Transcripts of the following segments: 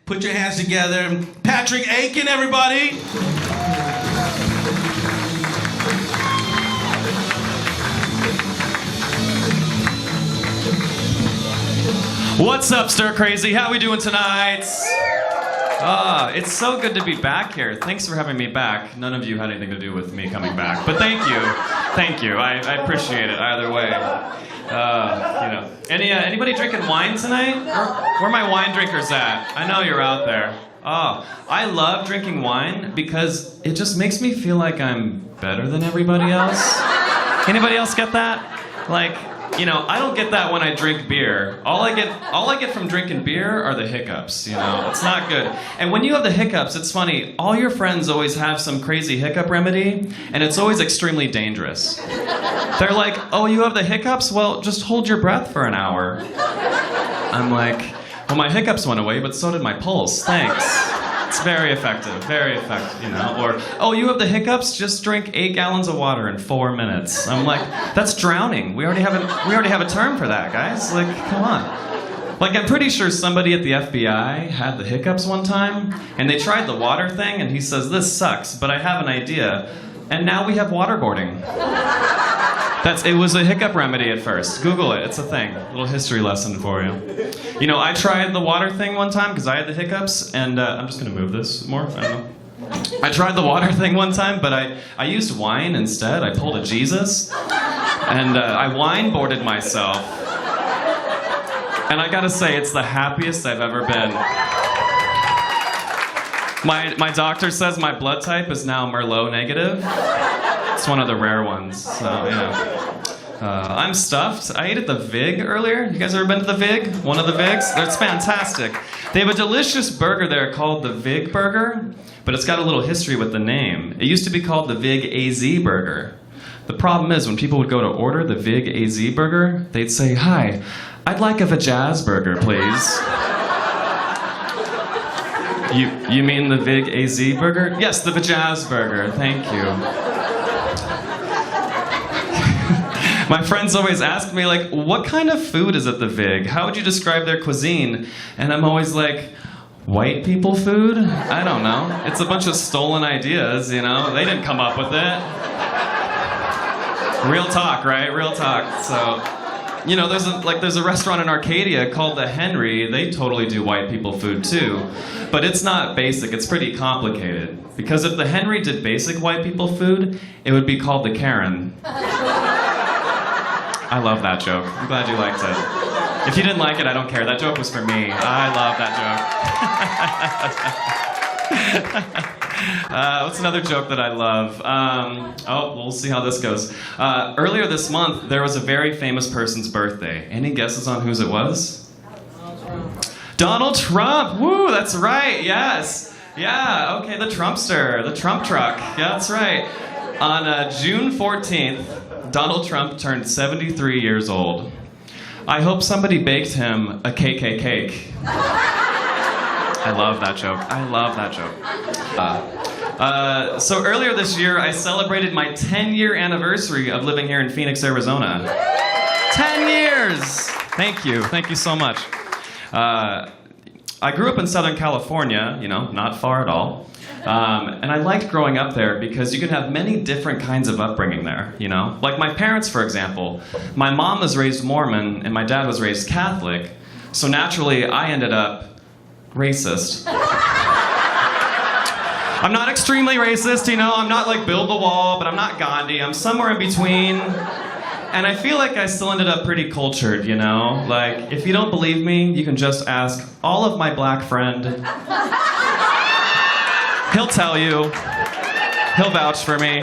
Put your hands together. Patrick Aiken, everybody. What's up, Stir Crazy? How we doing tonight? It's so good to be back here. Thanks for having me back. None of you had anything to do with me coming back, but thank you. Thank you. I appreciate it either way. Anybody drinking wine tonight? Where are my wine drinkers at? I know you're out there. I love drinking wine because it just makes me feel like I'm better than everybody else. Anybody else get that? I don't get that when I drink beer. All I get from drinking beer are the hiccups, It's not good. And when you have the hiccups, it's funny, all your friends always have some crazy hiccup remedy, and it's always extremely dangerous. They're like, oh, you have the hiccups? Well, just hold your breath for an hour. I'm like, well, my hiccups went away, but so did my pulse. Thanks. It's very effective, Or, oh, you have the hiccups? Just drink 8 gallons of water in 4 minutes. I'm like, that's drowning. We already have a term for that, guys. Come on. I'm pretty sure somebody at the FBI had the hiccups one time, and they tried the water thing, and he says, this sucks, but I have an idea. And now we have waterboarding. It was a hiccup remedy at first. Google it, it's a thing. A little history lesson for you. I tried the water thing one time because I had the hiccups, and I'm just gonna move this more, I don't know. I tried the water thing one time, but I used wine instead. I pulled a Jesus, and I wine-boarded myself. And I gotta say, it's the happiest I've ever been. My doctor says my blood type is now Merlot negative. It's one of the rare ones, so I'm stuffed. I ate at the Vig earlier. You guys ever been to the Vig? One of the Vigs? It's fantastic. They have a delicious burger there called the Vig Burger, but it's got a little history with the name. It used to be called the Vig AZ Burger. The problem is when people would go to order the Vig AZ Burger, they'd say, hi, I'd like a Vajazz Burger, please. You mean the Vig AZ Burger? Yes, the Vajazz Burger. Thank you. My friends always ask me, what kind of food is at the Vig? How would you describe their cuisine? And I'm always like, white people food? I don't know. It's a bunch of stolen ideas, They didn't come up with it. Real talk, right? Real talk. So, there's a restaurant in Arcadia called the Henry. They totally do white people food too. But it's not basic, it's pretty complicated. Because if the Henry did basic white people food, it would be called the Karen. I love that joke. I'm glad you liked it. If you didn't like it, I don't care. That joke was for me. I love that joke. What's another joke that I love? We'll see how this goes. Earlier this month, there was a very famous person's birthday. Any guesses on whose it was? Donald Trump! Woo, that's right, yes. Yeah, okay, the Trumpster, the Trump truck. Yeah, that's right. On June 14th, Donald Trump turned 73 years old. I hope somebody baked him a KK cake. I love that joke. So earlier this year, I celebrated my 10-year anniversary of living here in Phoenix, Arizona. 10 years! Thank you so much. I grew up in Southern California, not far at all. And I liked growing up there because you could have many different kinds of upbringing there, Like my parents, for example. My mom was raised Mormon and my dad was raised Catholic. So naturally, I ended up racist. I'm not extremely racist, I'm not like Build the Wall, but I'm not Gandhi. I'm somewhere in between. And I feel like I still ended up pretty cultured, If you don't believe me, you can just ask all of my black friend. He'll tell you. He'll vouch for me.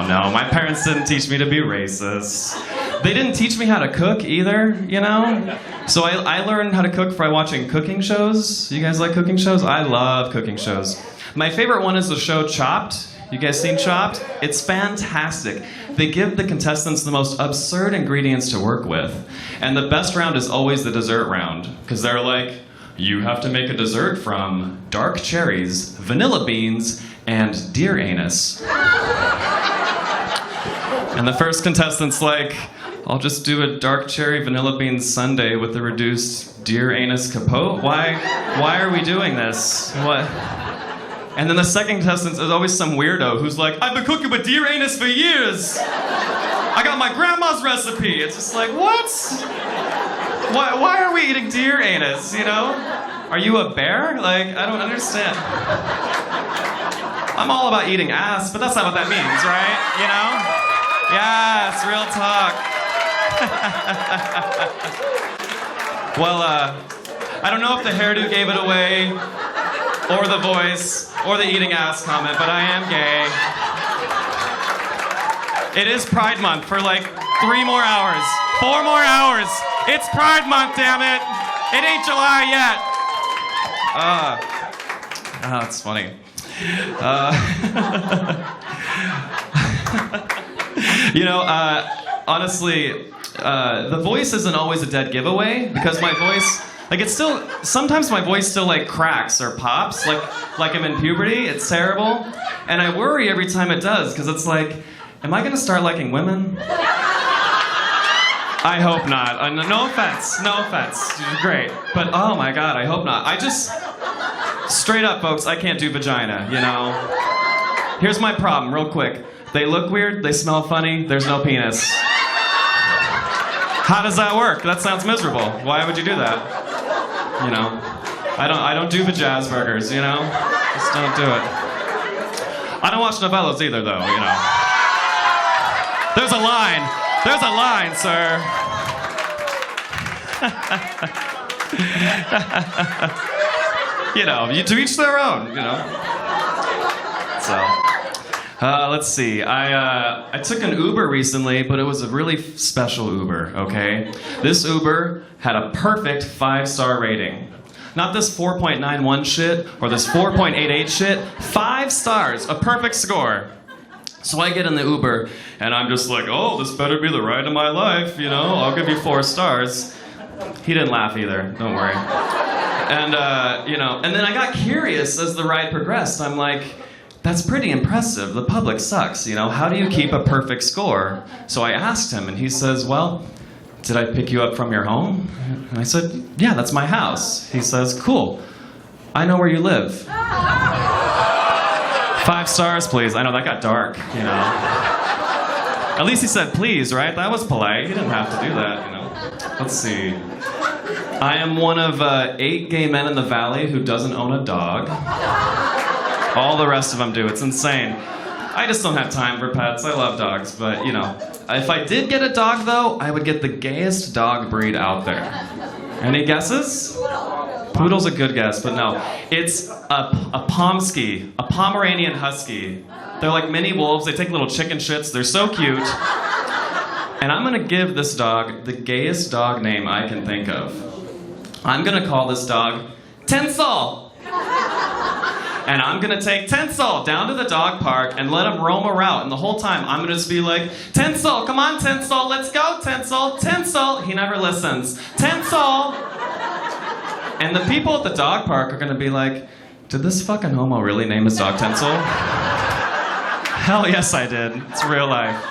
No, my parents didn't teach me to be racist. They didn't teach me how to cook either, So I learned how to cook by watching cooking shows. You guys like cooking shows? I love cooking shows. My favorite one is the show Chopped. You guys seen Chopped? It's fantastic. They give the contestants the most absurd ingredients to work with. And the best round is always the dessert round. Because they're like, you have to make a dessert from dark cherries, vanilla beans, and deer anus. And the first contestant's like, I'll just do a dark cherry vanilla bean sundae with a reduced deer anus capote. Why are we doing this? What? And then the second contestant is always some weirdo who's like, I've been cooking with deer anus for years. I got my grandma's recipe. It's just like, what? Why are we eating deer anus, you know? Are you a bear? Like, I don't understand. I'm all about eating ass, but that's not what that means, right? You know? Yes, real talk. Well, I don't know if the hairdo gave it away, or the voice, or the eating ass comment, but I am gay. It is Pride Month for like 3 more hours. 4 more hours. It's Pride Month, damn it. It ain't July yet. That's funny. You know, honestly, the voice isn't always a dead giveaway because my voice, like it's still, sometimes my voice still like cracks or pops, like I'm in puberty. It's terrible. And I worry every time it does because it's like, am I gonna start liking women? I hope not. No offense. Great. But oh my God, I hope not. I just, straight up folks, I can't do vagina, you know? Here's my problem, real quick. They look weird, they smell funny, there's no penis. How does that work? That sounds miserable. Why would you do that? You know? I don't do vajazz burgers, you know? Just don't do it. I don't watch novellas either though, you know? There's a line, sir. You know, to each their own, you know? So, let's see. I took an Uber recently, but it was a really special Uber, okay? This Uber had a perfect 5-star rating. Not this 4.91 shit, or this 4.88 shit. 5 stars, a perfect score. So I get in the Uber, and I'm just like, oh, this better be the ride of my life, you know? I'll give you 4 stars. He didn't laugh either, don't worry. And, you know, and then I got curious as the ride progressed. I'm like, that's pretty impressive. The public sucks, you know? How do you keep a perfect score? So I asked him, and he says, well, did I pick you up from your home? And I said, yeah, that's my house. He says, cool. I know where you live. 5 stars, please. I know, that got dark, you know. At least he said please, right? That was polite. He didn't have to do that, you know. Let's see. I am one of 8 gay men in the valley who doesn't own a dog. All the rest of them do. It's insane. I just don't have time for pets. I love dogs, but, you know. If I did get a dog, though, I would get the gayest dog breed out there. Any guesses? Poodle's a good guess, but no. It's a Pomsky, a Pomeranian Husky. They're like mini wolves. They take little chicken shits. They're so cute. And I'm gonna give this dog the gayest dog name I can think of. I'm gonna call this dog Tinsel. And I'm gonna take Tinsel down to the dog park and let him roam around. And the whole time I'm gonna just be like, Tinsel, come on Tinsel, let's go Tinsel, Tinsel. He never listens. Tinsel. And the people at the dog park are gonna be like, did this fucking homo really name his dog Tinsel? Hell yes I did. It's real life.